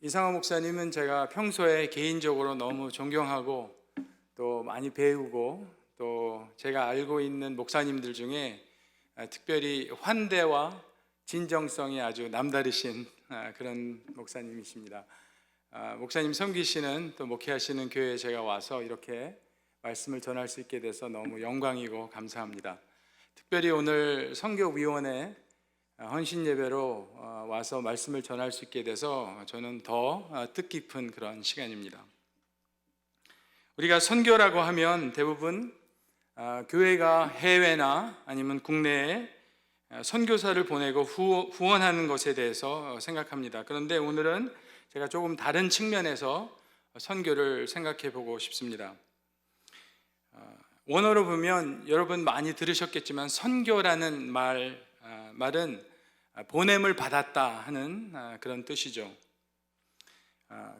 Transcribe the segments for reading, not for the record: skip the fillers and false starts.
이상호 목사님은 제가 평소에 개인적으로 너무 존경하고 또 많이 배우고 또 제가 알고 있는 목사님들 중에 특별히 환대와 진정성이 아주 남다르신 그런 목사님이십니다. 목사님 섬기시는 또 목회하시는 교회에 제가 와서 이렇게 말씀을 전할 수 있게 돼서 너무 영광이고 감사합니다. 특별히 오늘 선교위원회 헌신 예배로 와서 말씀을 전할 수 있게 돼서 저는 더 뜻깊은 그런 시간입니다. 우리가 선교라고 하면 대부분 교회가 해외나 아니면 국내에 선교사를 보내고 후원하는 것에 대해서 생각합니다. 그런데 오늘은 제가 조금 다른 측면에서 선교를 생각해 보고 싶습니다. 원어로 보면 여러분 많이 들으셨겠지만 선교라는 말은 보냄을 받았다 하는 그런 뜻이죠.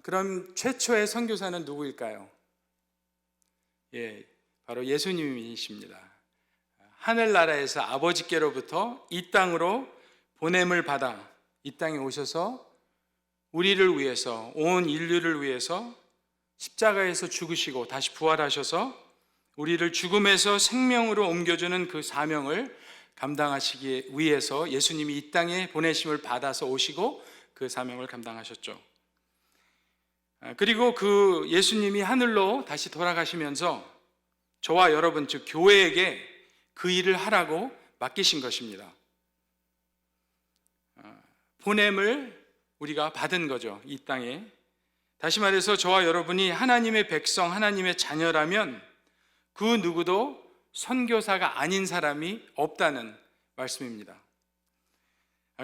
그럼 최초의 선교사는 누구일까요? 바로 예수님이십니다. 하늘나라에서 아버지께로부터 이 땅으로 보냄을 받아 이 땅에 오셔서 우리를 위해서, 온 인류를 위해서 십자가에서 죽으시고 다시 부활하셔서 우리를 죽음에서 생명으로 옮겨주는 그 사명을 감당하시기 위해서 예수님이 이 땅에 보내심을 받아서 오시고 그 사명을 감당하셨죠. 그리고 그 예수님이 하늘로 다시 돌아가시면서 저와 여러분, 즉 교회에게 그 일을 하라고 맡기신 것입니다. 보냄을 우리가 받은 거죠, 이 땅에. 다시 말해서 저와 여러분이 하나님의 백성, 하나님의 자녀라면 그 누구도 선교사가 아닌 사람이 없다는 말씀입니다.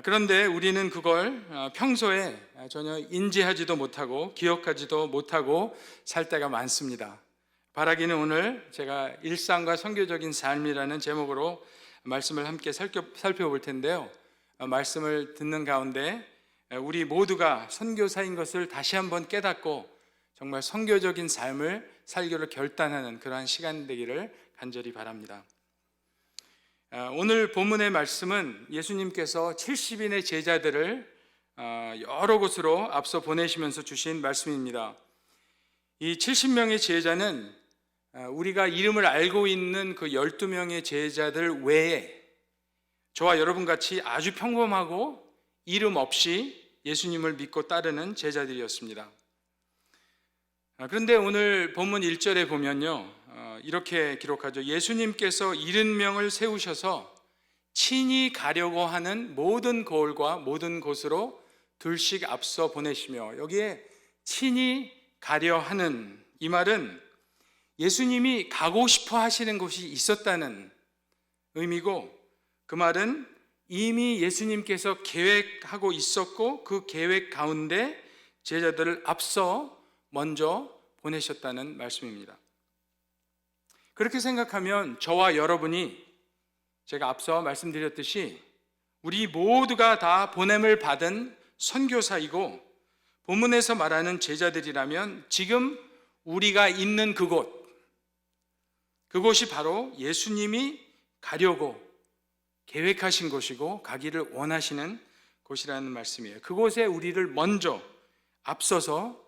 그런데 우리는 그걸 평소에 전혀 인지하지도 못하고 기억하지도 못하고 살 때가 많습니다. 바라기는 오늘 제가 일상과 선교적인 삶이라는 제목으로 말씀을 함께 살펴볼 텐데요. 말씀을 듣는 가운데 우리 모두가 선교사인 것을 다시 한번 깨닫고 정말 선교적인 삶을 살기로 결단하는 그러한 시간 되기를 간절히 바랍니다. 오늘 본문의 말씀은 예수님께서 70인의 제자들을 여러 곳으로 앞서 보내시면서 주신 말씀입니다. 이 70명의 제자는 우리가 이름을 알고 있는 그 12명의 제자들 외에 저와 여러분같이 아주 평범하고 이름 없이 예수님을 믿고 따르는 제자들이었습니다. 그런데 오늘 본문 1절에 보면요, 이렇게 기록하죠. 예수님께서 70명을 세우셔서 친히 가려고 하는 모든 거울과 모든 곳으로 둘씩 앞서 보내시며, 여기에 친히 가려 하는 이 말은 예수님이 가고 싶어 하시는 곳이 있었다는 의미고, 그 말은 이미 예수님께서 계획하고 있었고 그 계획 가운데 제자들을 앞서 먼저 보내셨다는 말씀입니다. 그렇게 생각하면 저와 여러분이 제가 앞서 말씀드렸듯이 우리 모두가 다 보냄을 받은 선교사이고 본문에서 말하는 제자들이라면 지금 우리가 있는 그곳이 바로 예수님이 가려고 계획하신 곳이고 가기를 원하시는 곳이라는 말씀이에요. 그곳에 우리를 먼저 앞서서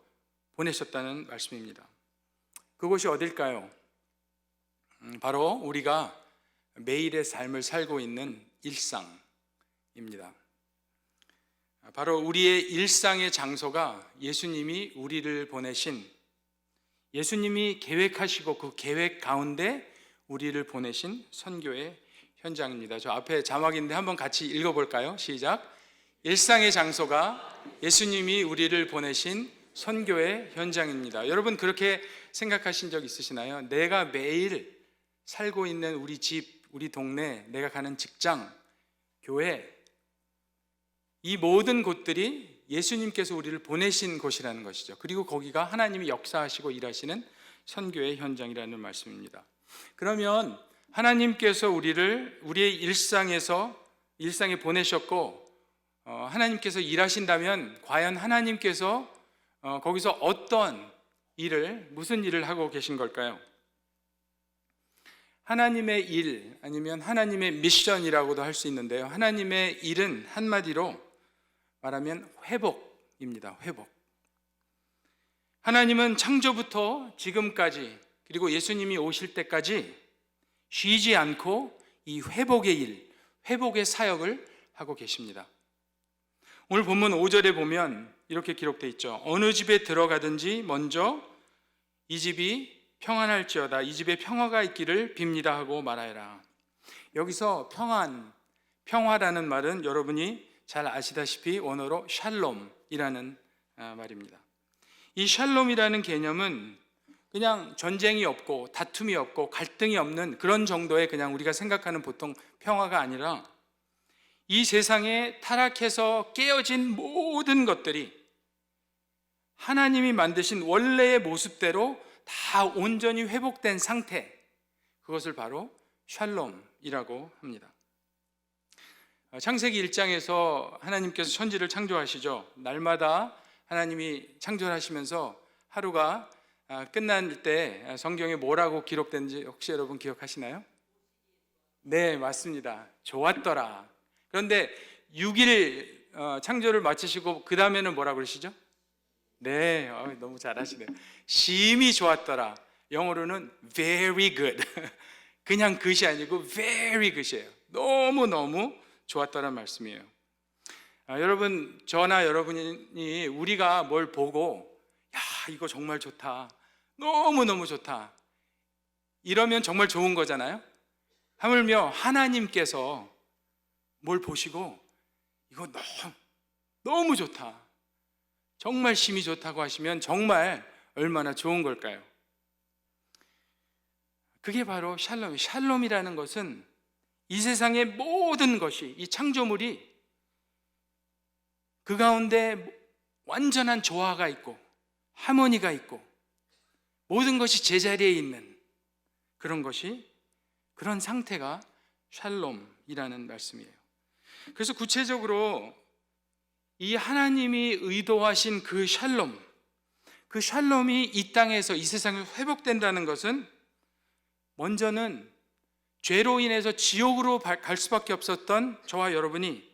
보내셨다는 말씀입니다. 그곳이 어딜까요? 바로 우리가 매일의 삶을 살고 있는 일상입니다. 바로 우리의 일상의 장소가 예수님이 우리를 보내신, 예수님이 계획하시고 그 계획 가운데 우리를 보내신 선교의 현장입니다. 저 앞에 자막인데 한번 같이 읽어볼까요? 시작. 일상의 장소가 예수님이 우리를 보내신 선교의 현장입니다. 여러분 그렇게 생각하신 적 있으시나요? 내가 매일 살고 있는 우리 집, 우리 동네, 내가 가는 직장, 교회, 이 모든 곳들이 예수님께서 우리를 보내신 곳이라는 것이죠. 그리고 거기가 하나님이 역사하시고 일하시는 선교의 현장이라는 말씀입니다. 그러면 하나님께서 우리를 우리의 일상에 보내셨고 하나님께서 일하신다면 과연 하나님께서 거기서 어떤 무슨 일을 하고 계신 걸까요? 하나님의 일 아니면 하나님의 미션이라고도 할 수 있는데요, 하나님의 일은 한마디로 말하면 회복입니다. 회복. 하나님은 창조부터 지금까지, 그리고 예수님이 오실 때까지 쉬지 않고 이 회복의 일, 회복의 사역을 하고 계십니다. 오늘 본문 5절에 보면 이렇게 기록되어 있죠. 어느 집에 들어가든지 먼저 이 집이 평안할지어다, 이 집에 평화가 있기를 빕니다 하고 말하여라. 여기서 평화라는 말은 여러분이 잘 아시다시피 원어로 샬롬이라는 말입니다. 이 샬롬이라는 개념은 그냥 전쟁이 없고 다툼이 없고 갈등이 없는 그런 정도의 그냥 우리가 생각하는 보통 평화가 아니라, 이 세상에 타락해서 깨어진 모든 것들이 하나님이 만드신 원래의 모습대로 다 온전히 회복된 상태, 그것을 바로 샬롬이라고 합니다. 창세기 1장에서 하나님께서 천지를 창조하시죠. 날마다 하나님이 창조를 하시면서 하루가 끝날 때 성경에 뭐라고 기록된지 혹시 여러분 기억하시나요? 네, 맞습니다. 좋았더라. 그런데 6일 창조를 마치시고 그 다음에는 뭐라고 그러시죠? 네, 너무 잘하시네요. 심히 좋았더라. 영어로는 very good. 그냥 good 이 아니고 very good이에요. 너무너무 좋았다는 말씀이에요. 여러분, 저나 여러분이 우리가 뭘 보고 야, 이거 정말 좋다, 너무너무 좋다, 이러면 정말 좋은 거잖아요. 하물며 하나님께서 뭘 보시고 이거 너무 좋다, 정말 심히 좋다고 하시면 정말 얼마나 좋은 걸까요? 그게 바로 샬롬이라는 것은 이 세상의 모든 것이, 이 창조물이 그 가운데 완전한 조화가 있고 하모니가 있고 모든 것이 제자리에 있는 그런 상태가 샬롬이라는 말씀이에요. 그래서 구체적으로 이 하나님이 의도하신 그 샬롬이 이 땅에서 이 세상에 회복된다는 것은, 먼저는 죄로 인해서 지옥으로 갈 수밖에 없었던 저와 여러분이,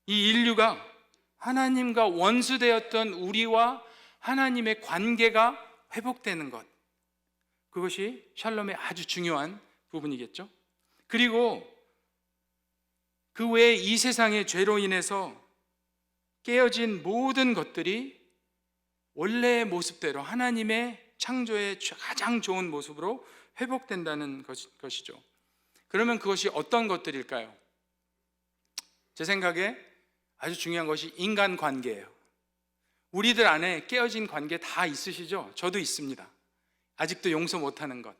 이 인류가 하나님과 원수되었던 우리와 하나님의 관계가 회복되는 것, 그것이 샬롬의 아주 중요한 부분이겠죠. 그리고 그 외에 이 세상의 죄로 인해서 깨어진 모든 것들이 원래의 모습대로 하나님의 창조의 가장 좋은 모습으로 회복된다는 것이죠. 그러면 그것이 어떤 것들일까요? 제 생각에 아주 중요한 것이 인간관계예요. 우리들 안에 깨어진 관계 다 있으시죠? 저도 있습니다. 아직도 용서 못하는 것,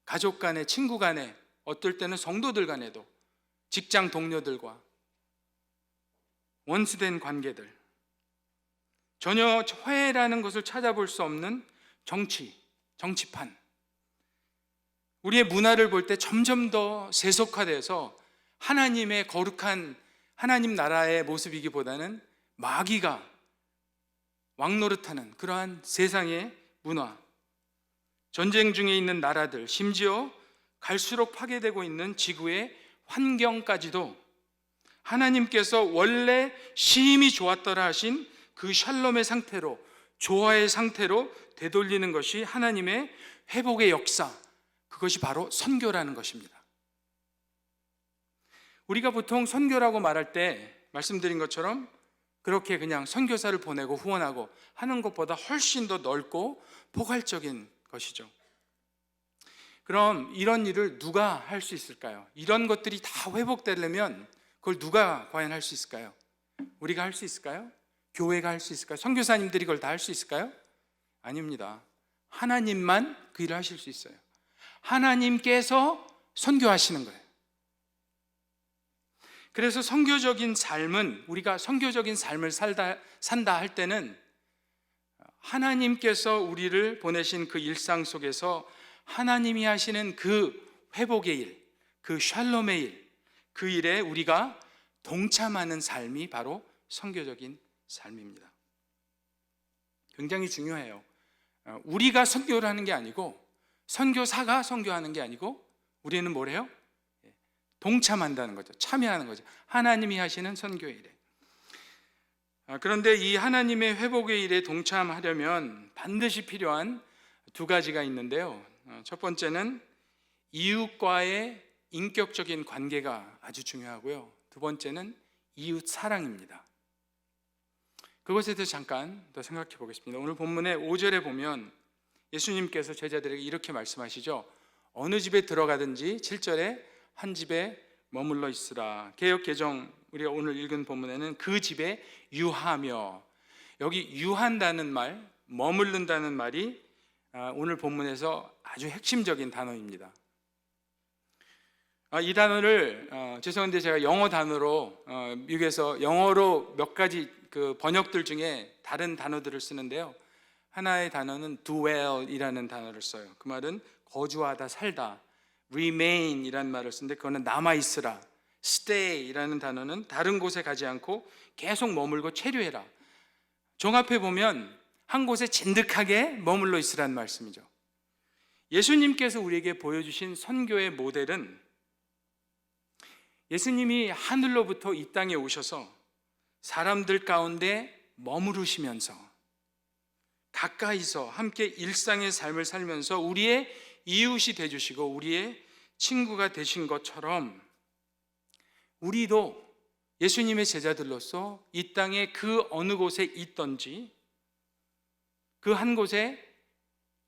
가족 간에, 친구 간에, 어떨 때는 성도들 간에도, 직장 동료들과 원수된 관계들, 전혀 화해라는 것을 찾아볼 수 없는 정치판, 우리의 문화를 볼 때 점점 더 세속화돼서 하나님의 거룩한 하나님 나라의 모습이기보다는 마귀가 왕노릇하는 그러한 세상의 문화, 전쟁 중에 있는 나라들, 심지어 갈수록 파괴되고 있는 지구의 환경까지도 하나님께서 원래 심히 좋았더라 하신 그 샬롬의 상태로, 조화의 상태로 되돌리는 것이 하나님의 회복의 역사, 그것이 바로 선교라는 것입니다. 우리가 보통 선교라고 말할 때 말씀드린 것처럼 그렇게 그냥 선교사를 보내고 후원하고 하는 것보다 훨씬 더 넓고 포괄적인 것이죠. 그럼 이런 일을 누가 할 수 있을까요? 이런 것들이 다 회복되려면 그걸 누가 과연 할 수 있을까요? 우리가 할 수 있을까요? 교회가 할 수 있을까요? 선교사님들이 그걸 다 할 수 있을까요? 아닙니다. 하나님만 그 일을 하실 수 있어요. 하나님께서 선교하시는 거예요. 그래서 선교적인 삶은, 우리가 선교적인 삶을 산다 할 때는 하나님께서 우리를 보내신 그 일상 속에서 하나님이 하시는 그 회복의 일, 그 샬롬의 일, 그 일에 우리가 동참하는 삶이 바로 선교적인 삶입니다. 굉장히 중요해요. 우리가 선교를 하는 게 아니고, 선교사가 선교하는 게 아니고, 우리는 뭐래요? 동참한다는 거죠. 참여하는 거죠. 하나님이 하시는 선교의 일에. 그런데 이 하나님의 회복의 일에 동참하려면 반드시 필요한 두 가지가 있는데요. 첫 번째는 이웃과의 인격적인 관계가 아주 중요하고요. 두 번째는 이웃 사랑입니다. 그것에 대해서 잠깐 더 생각해 보겠습니다. 오늘 본문의 5절에 보면 예수님께서 제자들에게 이렇게 말씀하시죠. 어느 집에 들어가든지 7절에 한 집에 머물러 있으라. 개역 개정 우리가 오늘 읽은 본문에는 그 집에 유하며, 여기 유한다는 말, 머무른다는 말이 오늘 본문에서 아주 핵심적인 단어입니다. 이 단어를 죄송한데 제가 영어 단어로 미국에서 영어로 몇 가지 그 번역들 중에 다른 단어들을 쓰는데요. 하나의 단어는 dwell이라는 단어를 써요. 그 말은 거주하다, 살다. remain이라는 말을 쓰는데 그거는 남아있으라. stay이라는 단어는 다른 곳에 가지 않고 계속 머물고 체류해라. 종합해 보면 한 곳에 진득하게 머물러 있으라는 말씀이죠. 예수님께서 우리에게 보여주신 선교의 모델은 예수님이 하늘로부터 이 땅에 오셔서 사람들 가운데 머무르시면서 가까이서 함께 일상의 삶을 살면서 우리의 이웃이 되주시고 우리의 친구가 되신 것처럼 우리도 예수님의 제자들로서 이 땅의 그 어느 곳에 있던지 그 한 곳에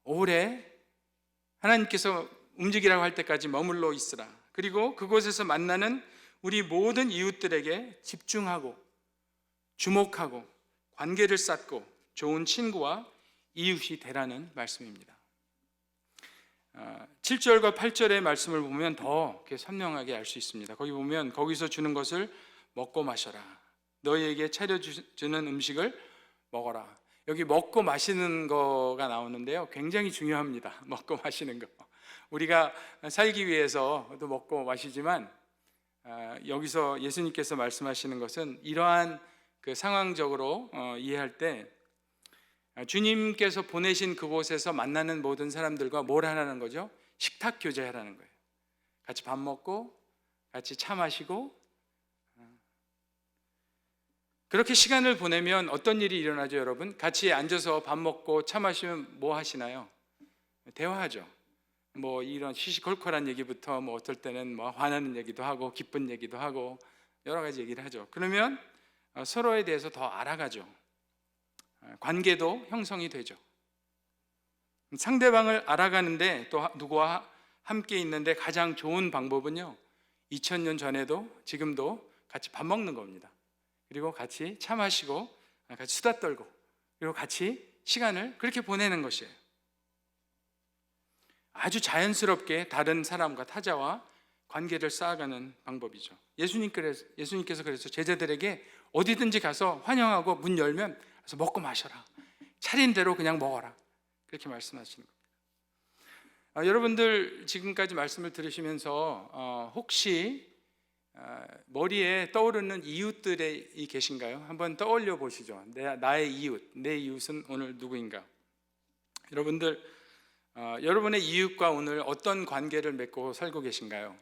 오래 하나님께서 움직이라고 할 때까지 머물러 있으라. 그리고 그곳에서 만나는 우리 모든 이웃들에게 집중하고 주목하고 관계를 쌓고 좋은 친구와 이웃이 되라는 말씀입니다. 7절과 8절의 말씀을 보면 더 이렇게 선명하게 알 수 있습니다. 거기 보면 거기서 주는 것을 먹고 마셔라. 너희에게 차려주는 음식을 먹어라. 여기 먹고 마시는 거가 나오는데요. 굉장히 중요합니다. 먹고 마시는 거. 우리가 살기 위해서도 먹고 마시지만 여기서 예수님께서 말씀하시는 것은 이러한 그 상황적으로 이해할 때 주님께서 보내신 그곳에서 만나는 모든 사람들과 뭘 하라는 거죠? 식탁 교제하라는 거예요. 같이 밥 먹고 같이 차 마시고 그렇게 시간을 보내면 어떤 일이 일어나죠, 여러분? 같이 앉아서 밥 먹고 차 마시면 뭐 하시나요? 대화하죠. 뭐 이런 시시콜콜한 얘기부터 뭐 어떨 때는 뭐 화나는 얘기도 하고 기쁜 얘기도 하고 여러 가지 얘기를 하죠. 그러면 서로에 대해서 더 알아가죠. 관계도 형성이 되죠. 상대방을 알아가는데 또 누구와 함께 있는데 가장 좋은 방법은요, 2000년 전에도 지금도 같이 밥 먹는 겁니다. 그리고 같이 차 마시고 같이 수다 떨고 그리고 같이 시간을 그렇게 보내는 것이에요. 아주 자연스럽게 다른 사람과 타자와 관계를 쌓아가는 방법이죠. 예수님께서 그래서 제자들에게 어디든지 가서 환영하고 문 열면 가서 먹고 마셔라. 차린 대로 그냥 먹어라. 그렇게 말씀하시는 겁니다. 여러분들 지금까지 말씀을 들으시면서 혹시 머리에 떠오르는 이웃들이 계신가요? 한번 떠올려 보시죠. 나의 이웃, 내 이웃은 오늘 누구인가? 여러분들 여러분의 이웃과 오늘 어떤 관계를 맺고 살고 계신가요?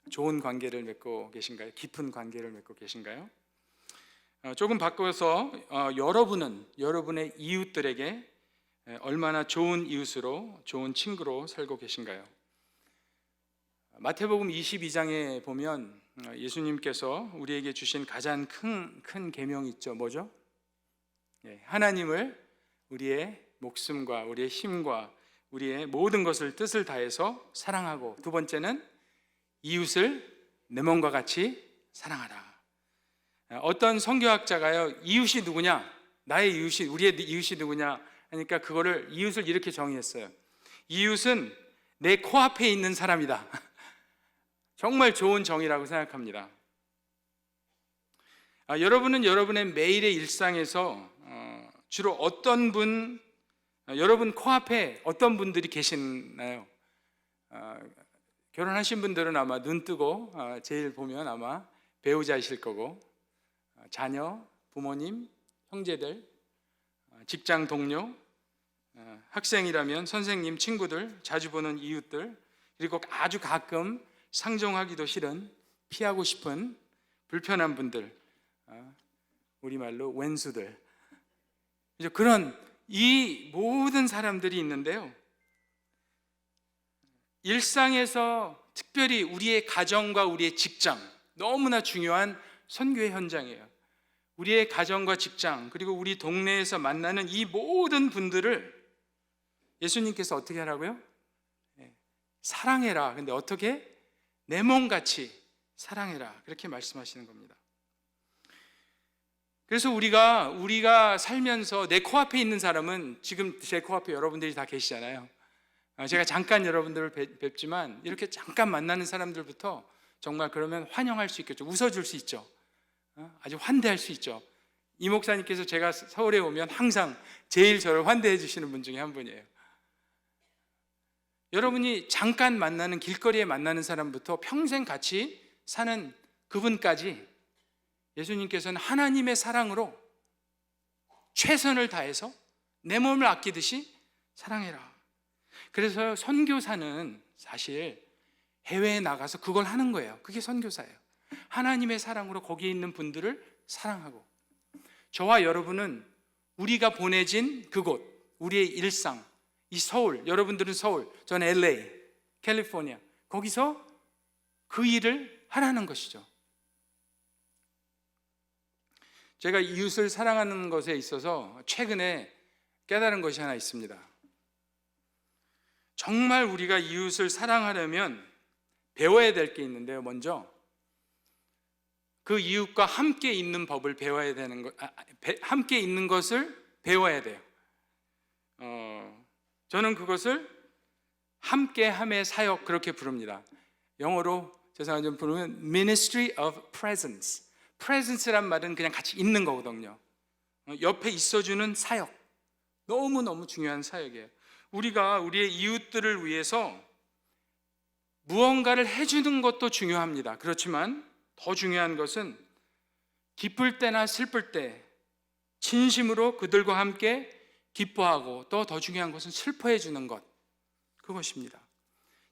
좋은 관계를 맺고 계신가요? 깊은 관계를 맺고 계신가요? 조금 바꿔서 여러분은 여러분의 이웃들에게 얼마나 좋은 이웃으로 좋은 친구로 살고 계신가요? 마태복음 22장에 보면 예수님께서 우리에게 주신 가장 큰 계명이 있죠. 뭐죠? 하나님을 우리의 목숨과 우리의 힘과 우리의 모든 것을 뜻을 다해서 사랑하고, 두 번째는 이웃을 내 몸과 같이 사랑하라. 어떤 선교학자가요, 이웃이 누구냐? 나의 이웃이, 우리의 이웃이 누구냐? 하니까 그거를 이웃을 이렇게 정의했어요. 이웃은 내 코앞에 있는 사람이다. 정말 좋은 정의라고 생각합니다. 여러분은 여러분의 매일의 일상에서 주로 어떤 분, 여러분 코앞에 어떤 분들이 계시나요? 결혼하신 분들은 아마 눈 뜨고 제일 보면 아마 배우자이실 거고, 자녀, 부모님, 형제들, 직장 동료, 학생이라면 선생님, 친구들, 자주 보는 이웃들, 그리고 아주 가끔 상종하기도 싫은, 피하고 싶은 불편한 분들, 우리말로 왼수들. 그런 이 모든 사람들이 있는데요, 일상에서 특별히 우리의 가정과 우리의 직장, 너무나 중요한 선교의 현장이에요. 우리의 가정과 직장, 그리고 우리 동네에서 만나는 이 모든 분들을 예수님께서 어떻게 하라고요? 사랑해라. 근데 어떻게? 내 몸같이 사랑해라. 그렇게 말씀하시는 겁니다. 그래서 우리가 살면서 내 코앞에 있는 사람은, 지금 제 코앞에 여러분들이 다 계시잖아요. 제가 잠깐 여러분들을 뵙지만 이렇게 잠깐 만나는 사람들부터 정말 그러면 환영할 수 있겠죠. 웃어줄 수 있죠. 아주 환대할 수 있죠. 이 목사님께서 제가 서울에 오면 항상 제일 저를 환대해 주시는 분 중에 한 분이에요. 여러분이 잠깐 만나는, 길거리에 만나는 사람부터 평생 같이 사는 그분까지 예수님께서는 하나님의 사랑으로 최선을 다해서 내 몸을 아끼듯이 사랑해라. 그래서 선교사는 사실 해외에 나가서 그걸 하는 거예요. 그게 선교사예요. 하나님의 사랑으로 거기에 있는 분들을 사랑하고, 저와 여러분은 우리가 보내진 그곳, 우리의 일상, 이 서울, 여러분들은 서울, 저는 LA, 캘리포니아, 거기서 그 일을 하라는 것이죠. 제가 이웃을 사랑하는 것에 있어서 최근에 깨달은 것이 하나 있습니다. 정말 우리가 이웃을 사랑하려면 배워야 될 게 있는데요. 먼저 그 이웃과 함께 있는 법을 배워야 되는 것, 함께 있는 것을 배워야 돼요. 저는 그것을 함께함의 사역, 그렇게 부릅니다. 영어로 죄송하지만 부르면 Ministry of Presence. Presence란 말은 그냥 같이 있는 거거든요. 옆에 있어주는 사역, 너무너무 중요한 사역이에요. 우리가 우리의 이웃들을 위해서 무언가를 해주는 것도 중요합니다. 그렇지만 더 중요한 것은 기쁠 때나 슬플 때 진심으로 그들과 함께 기뻐하고, 또 더 중요한 것은 슬퍼해 주는 것, 그것입니다.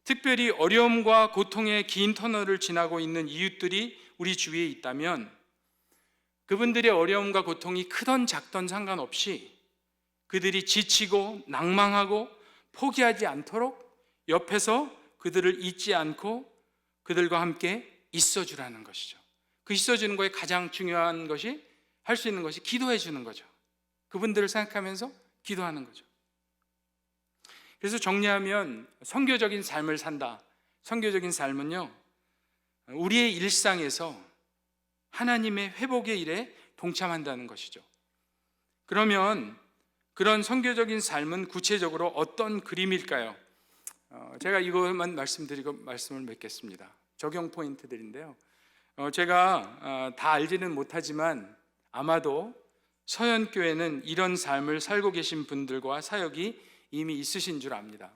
특별히 어려움과 고통의 긴 터널을 지나고 있는 이웃들이 우리 주위에 있다면 그분들의 어려움과 고통이 크던 작던 상관없이 그들이 지치고 낭망하고 포기하지 않도록 옆에서 그들을 잊지 않고 그들과 함께 있어주라는 것이죠. 그 있어주는 거에 가장 중요한 것이, 할 수 있는 것이 기도해 주는 거죠. 그분들을 생각하면서 기도하는 거죠. 그래서 정리하면 선교적인 삶을 산다. 선교적인 삶은요, 우리의 일상에서 하나님의 회복의 일에 동참한다는 것이죠. 그러면 그런 선교적인 삶은 구체적으로 어떤 그림일까요? 제가 이것만 말씀드리고 말씀을 맺겠습니다. 적용 포인트들인데요, 제가 다 알지는 못하지만 아마도 서현교회는 이런 삶을 살고 계신 분들과 사역이 이미 있으신 줄 압니다.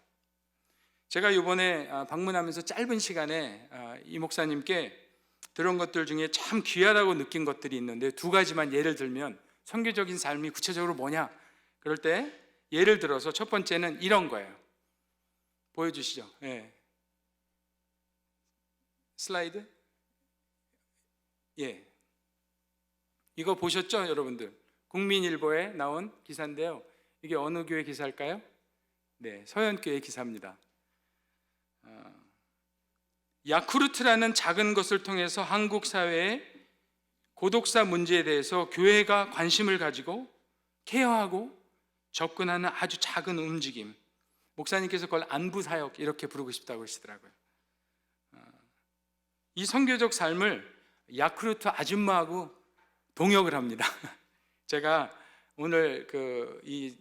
제가 이번에 방문하면서 짧은 시간에 이 목사님께 들은 것들 중에 참 귀하다고 느낀 것들이 있는데, 두 가지만 예를 들면, 선교적인 삶이 구체적으로 뭐냐, 그럴 때 예를 들어서 첫 번째는 이런 거예요. 보여주시죠. 예. 슬라이드. 예. 이거 보셨죠, 여러분들? 국민일보에 나온 기사인데요, 이게 어느 교회 기사일까요? 네, 서현교회 기사입니다. 야쿠르트라는 작은 것을 통해서 한국 사회의 고독사 문제에 대해서 교회가 관심을 가지고 케어하고 접근하는 아주 작은 움직임, 목사님께서 그걸 안부사역 이렇게 부르고 싶다고 하시더라고요. 이 선교적 삶을 야쿠르트 아줌마하고 동역을 합니다. 제가 오늘 이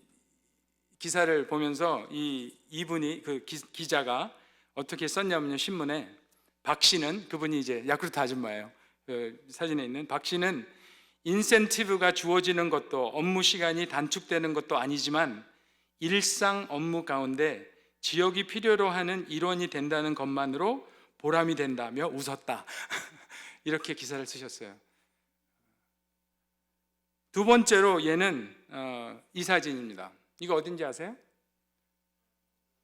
기사를 보면서 이분이, 그 기자가 어떻게 썼냐면요, 신문에 박 씨는, 그분이 이제 야쿠르트 아줌마예요. 그 사진에 있는 박 씨는 인센티브가 주어지는 것도, 업무 시간이 단축되는 것도 아니지만 일상 업무 가운데 지역이 필요로 하는 일원이 된다는 것만으로 보람이 된다며 웃었다. 이렇게 기사를 쓰셨어요. 두 번째로 얘는 이 사진입니다. 이거 어딘지 아세요?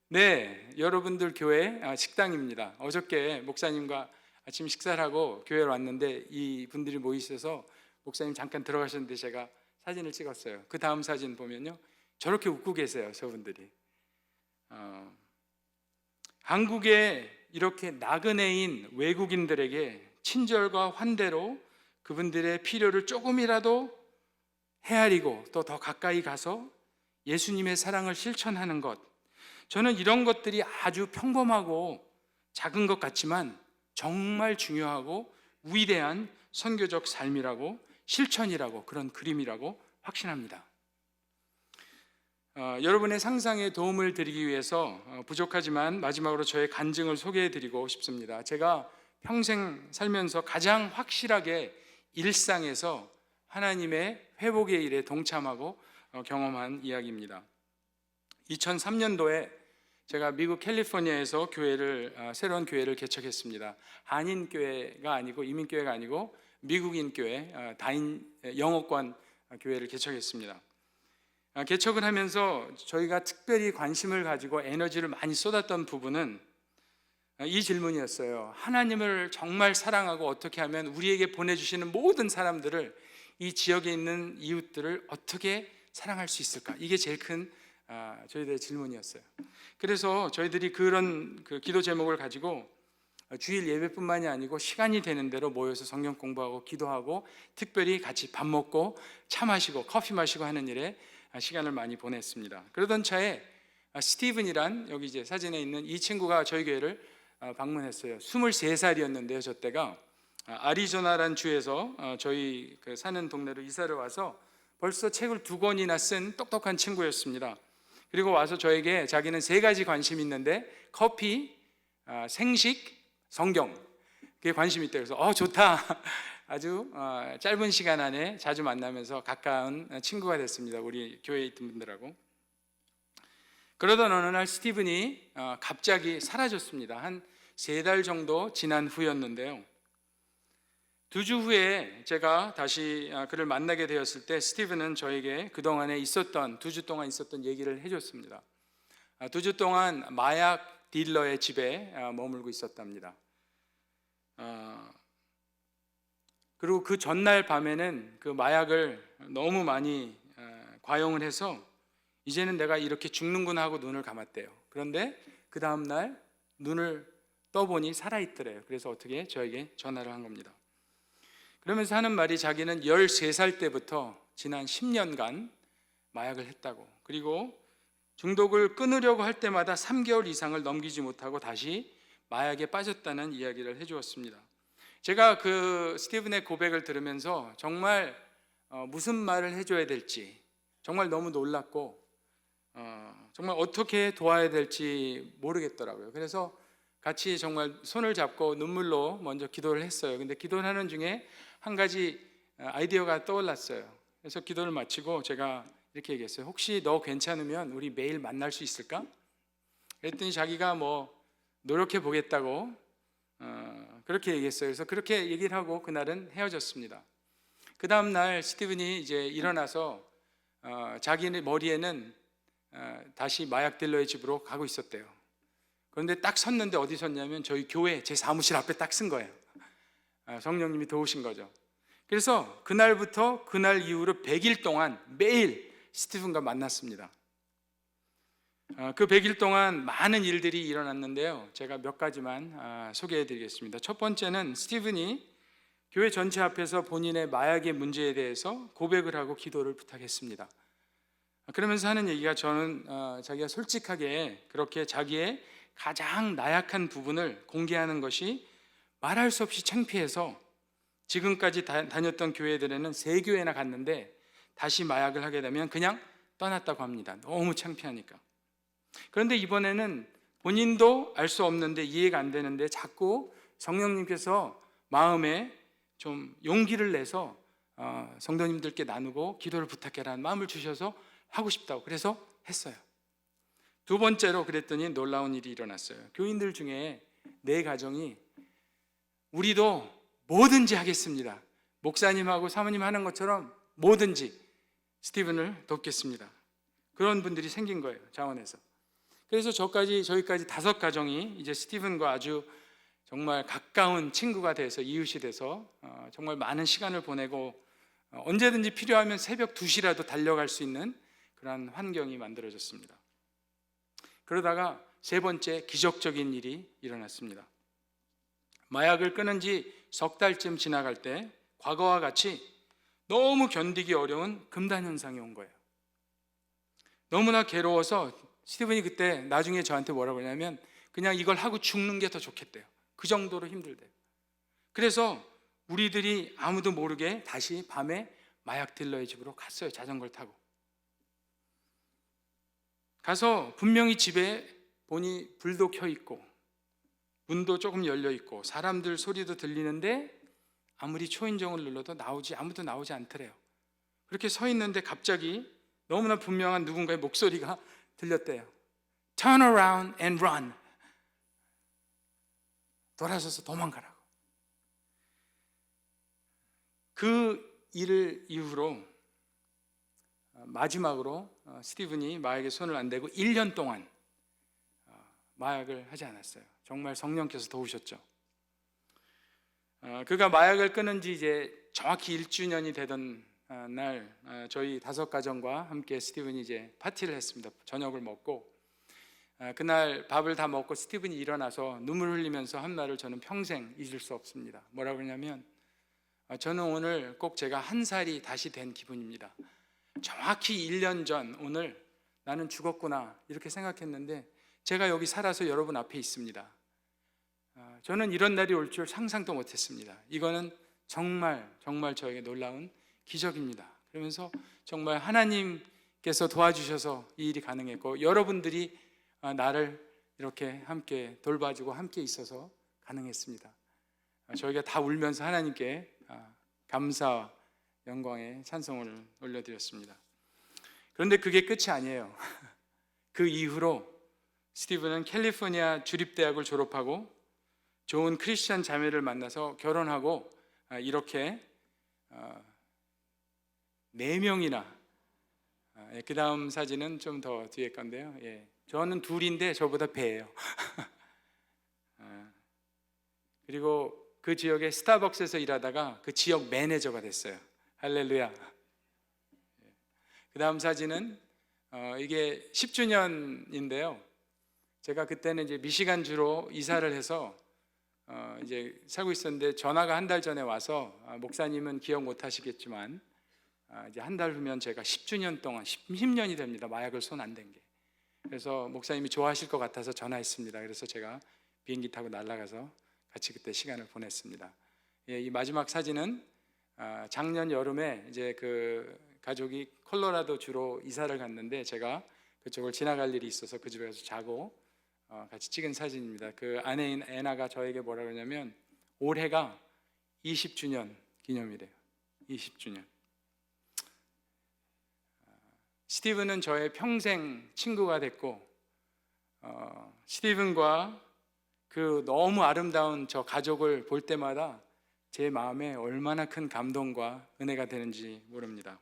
네, 여러분들 교회 식당입니다. 어저께 목사님과 아침 식사를 하고 교회로 왔는데 이 분들이 모이셔서 목사님 잠깐 들어가셨는데 제가 사진을 찍었어요. 그 다음 사진 보면요, 저렇게 웃고 계세요, 저분들이. 한국에 이렇게 나그네인 외국인들에게 친절과 환대로 그분들의 필요를 조금이라도 헤아리고 또 더 가까이 가서 예수님의 사랑을 실천하는 것, 저는 이런 것들이 아주 평범하고 작은 것 같지만 정말 중요하고 위대한 선교적 삶이라고, 실천이라고, 그런 그림이라고 확신합니다. 여러분의 상상에 도움을 드리기 위해서 부족하지만 마지막으로 저의 간증을 소개해 드리고 싶습니다. 제가 평생 살면서 가장 확실하게 일상에서 하나님의 회복의 일에 동참하고 경험한 이야기입니다. 2003년도에 제가 미국 캘리포니아에서 새로운 교회를 개척했습니다. 한인교회가 아니고, 이민교회가 아니고 미국인 교회, 다인 영어권 교회를 개척했습니다. 개척을 하면서 저희가 특별히 관심을 가지고 에너지를 많이 쏟았던 부분은 이 질문이었어요. 하나님을 정말 사랑하고 어떻게 하면 우리에게 보내주시는 모든 사람들을, 이 지역에 있는 이웃들을 어떻게 사랑할 수 있을까? 이게 제일 큰 저희들의 질문이었어요. 그래서 저희들이 그런 기도 제목을 가지고 주일 예배뿐만이 아니고 시간이 되는 대로 모여서 성경 공부하고 기도하고, 특별히 같이 밥 먹고 차 마시고 커피 마시고 하는 일에 시간을 많이 보냈습니다. 그러던 차에 스티븐이란, 여기 이제 사진에 있는 이 친구가 저희 교회를 방문했어요. 23살이었는데요. 저 때가 아리조나란 주에서 저희 사는 동네로 이사를 와서 벌써 책을 2권이나 쓴 똑똑한 친구였습니다. 그리고 와서 저에게 자기는 3가지 관심이 있는데 커피, 생식, 성경, 그게 관심이 있대요. 그래서 좋다. 아주 짧은 시간 안에 자주 만나면서 가까운 친구가 됐습니다. 우리 교회에 있던 분들하고. 그러던 어느 날 스티븐이 갑자기 사라졌습니다. 한 3달 정도 지난 후였는데요. 2주 후에 제가 다시 그를 만나게 되었을 때 스티븐은 저에게 그동안에 2주 동안 있었던 얘기를 해줬습니다. 2주 동안 마약 딜러의 집에 머물고 있었답니다. 그리고 그 전날 밤에는 그 마약을 너무 많이 과용을 해서 이제는 내가 이렇게 죽는구나 하고 눈을 감았대요. 그런데 그 다음날 눈을 떠보니 살아있더래요. 그래서 어떻게 저에게 전화를 한 겁니다. 그러면서 하는 말이, 자기는 13살 때부터 지난 10년간 마약을 했다고, 그리고 중독을 끊으려고 할 때마다 3개월 이상을 넘기지 못하고 다시 마약에 빠졌다는 이야기를 해주었습니다. 제가 그 스티븐의 고백을 들으면서 정말 무슨 말을 해줘야 될지 정말 너무 놀랐고, 정말 어떻게 도와야 될지 모르겠더라고요. 그래서 같이 정말 손을 잡고 눈물로 먼저 기도를 했어요. 근데 기도를 하는 중에 한 가지 아이디어가 떠올랐어요. 그래서 기도를 마치고 제가 이렇게 얘기했어요. 혹시 너 괜찮으면 우리 매일 만날 수 있을까? 그랬더니 자기가 노력해 보겠다고 그렇게 얘기했어요. 그래서 그렇게 얘기를 하고 그날은 헤어졌습니다. 그 다음 날 스티븐이 이제 일어나서 자기의 머리에는 다시 마약 딜러의 집으로 가고 있었대요. 그런데 딱 섰는데 어디 섰냐면 저희 교회 제 사무실 앞에 딱 쓴 거예요. 성령님이 도우신 거죠. 그래서 그날부터 그날 이후로 100일 동안 매일 스티븐과 만났습니다. 그 100일 동안 많은 일들이 일어났는데요. 제가 몇 가지만 소개해 드리겠습니다. 첫 번째는 스티븐이 교회 전체 앞에서 본인의 마약의 문제에 대해서 고백을 하고 기도를 부탁했습니다. 그러면서 하는 얘기가, 저는 자기가 솔직하게 그렇게 자기의 가장 나약한 부분을 공개하는 것이 말할 수 없이 창피해서 지금까지 다녔던 교회들에는 3교회나 갔는데 다시 마약을 하게 되면 그냥 떠났다고 합니다. 너무 창피하니까. 그런데 이번에는 본인도 알 수 없는데, 이해가 안 되는데 자꾸 성령님께서 마음에 좀 용기를 내서 성도님들께 나누고 기도를 부탁해라는 마음을 주셔서 하고 싶다고, 그래서 했어요. 두 번째로 그랬더니 놀라운 일이 일어났어요. 교인들 중에 4가정이 우리도 뭐든지 하겠습니다, 목사님하고 사모님 하는 것처럼 뭐든지 스티븐을 돕겠습니다, 그런 분들이 생긴 거예요, 자원에서. 그래서 저희까지 5가정이 이제 스티븐과 아주 정말 가까운 친구가 돼서, 이웃이 돼서 정말 많은 시간을 보내고 언제든지 필요하면 새벽 2시라도 달려갈 수 있는 그런 환경이 만들어졌습니다. 그러다가 세 번째 기적적인 일이 일어났습니다. 마약을 끊은 지 석 달쯤 지나갈 때 과거와 같이 너무 견디기 어려운 금단 현상이 온 거예요. 너무나 괴로워서 스티븐이 그때 나중에 저한테 뭐라고 하냐면 그냥 이걸 하고 죽는 게 더 좋겠대요. 그 정도로 힘들대요. 그래서 우리들이 아무도 모르게 다시 밤에 마약 딜러의 집으로 갔어요. 자전거를 타고 가서 분명히 집에 보니 불도 켜 있고 문도 조금 열려 있고 사람들 소리도 들리는데 아무리 초인종을 눌러도 아무도 나오지 않더래요. 그렇게 서 있는데 갑자기 너무나 분명한 누군가의 목소리가 들렸대요. Turn around and run. 돌아서서 도망가라고. 그 일을 이후로 마지막으로 스티븐이 마약에 손을 안 대고 1년 동안 마약을 하지 않았어요. 정말 성령께서 도우셨죠. 그가 마약을 끊은 지 이제 정확히 1주년이 되던 날 저희 5가정과 함께 스티븐이 이제 파티를 했습니다. 저녁을 먹고 그날 밥을 다 먹고 스티븐이 일어나서 눈물 흘리면서 한 말을 저는 평생 잊을 수 없습니다. 뭐라고 그러냐면 저는 오늘 꼭 제가 1살이 다시 된 기분입니다. 정확히 1년 전 오늘 나는 죽었구나 이렇게 생각했는데 제가 여기 살아서 여러분 앞에 있습니다. 저는 이런 날이 올 줄 상상도 못했습니다. 이거는 정말 저에게 놀라운 기적입니다. 그러면서 정말 하나님께서 도와주셔서 이 일이 가능했고 여러분들이 나를 이렇게 함께 돌봐주고 함께 있어서 가능했습니다. 저희가 다 울면서 하나님께 감사와 영광의 찬송을 올려드렸습니다. 그런데 그게 끝이 아니에요. 그 이후로 스티븐은 캘리포니아 주립대학을 졸업하고 좋은 크리스천 자매를 만나서 결혼하고 이렇게 4명이나 그 다음 사진은 좀 더 뒤에 건데요. 저는 둘인데 저보다 배예요. 그리고 그 지역의 스타벅스에서 일하다가 그 지역 매니저가 됐어요. 할렐루야. 그 다음 사진은 이게 10주년인데요. 제가 그때는 이제 미시간주로 이사를 해서 이제 살고 있었는데 전화가 한 달 전에 와서 목사님은 기억 못 하시겠지만 이제 한 달 후면 제가 10주년 동안 10년이 됩니다. 마약을 손 안 댄 게. 그래서 목사님이 좋아하실 것 같아서 전화했습니다. 그래서 제가 비행기 타고 날아가서 같이 그때 시간을 보냈습니다. 이 마지막 사진은 작년 여름에 이제 그 가족이 콜로라도 주로 이사를 갔는데 제가 그쪽을 지나갈 일이 있어서 그 집에 가서 자고 같이 찍은 사진입니다. 그 아내인 애나가 저에게 뭐라 그러냐면 올해가 20주년 기념이래요. 20주년. 스티븐은 저의 평생 친구가 됐고 스티븐과 그 너무 아름다운 저 가족을 볼 때마다 제 마음에 얼마나 큰 감동과 은혜가 되는지 모릅니다.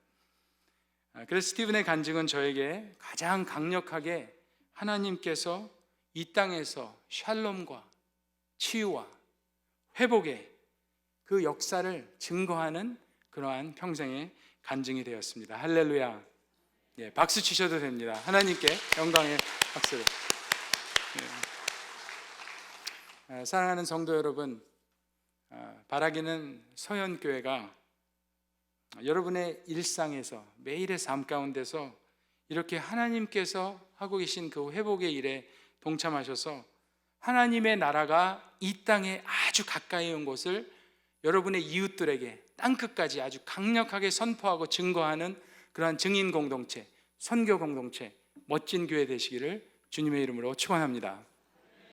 그래서 스티븐의 간증은 저에게 가장 강력하게 하나님께서 이 땅에서 샬롬과 치유와 회복의 그 역사를 증거하는 그러한 평생의 간증이 되었습니다. 할렐루야. 박수 치셔도 됩니다. 하나님께 영광의 박수를. 사랑하는 성도 여러분, 바라기는 서현교회가 여러분의 일상에서 매일의 삶 가운데서 이렇게 하나님께서 하고 계신 그 회복의 일에 동참하셔서 하나님의 나라가 이 땅에 아주 가까이 온 것을 여러분의 이웃들에게 땅끝까지 아주 강력하게 선포하고 증거하는 그러한 증인 공동체, 선교 공동체, 멋진 교회 되시기를 주님의 이름으로 축원합니다.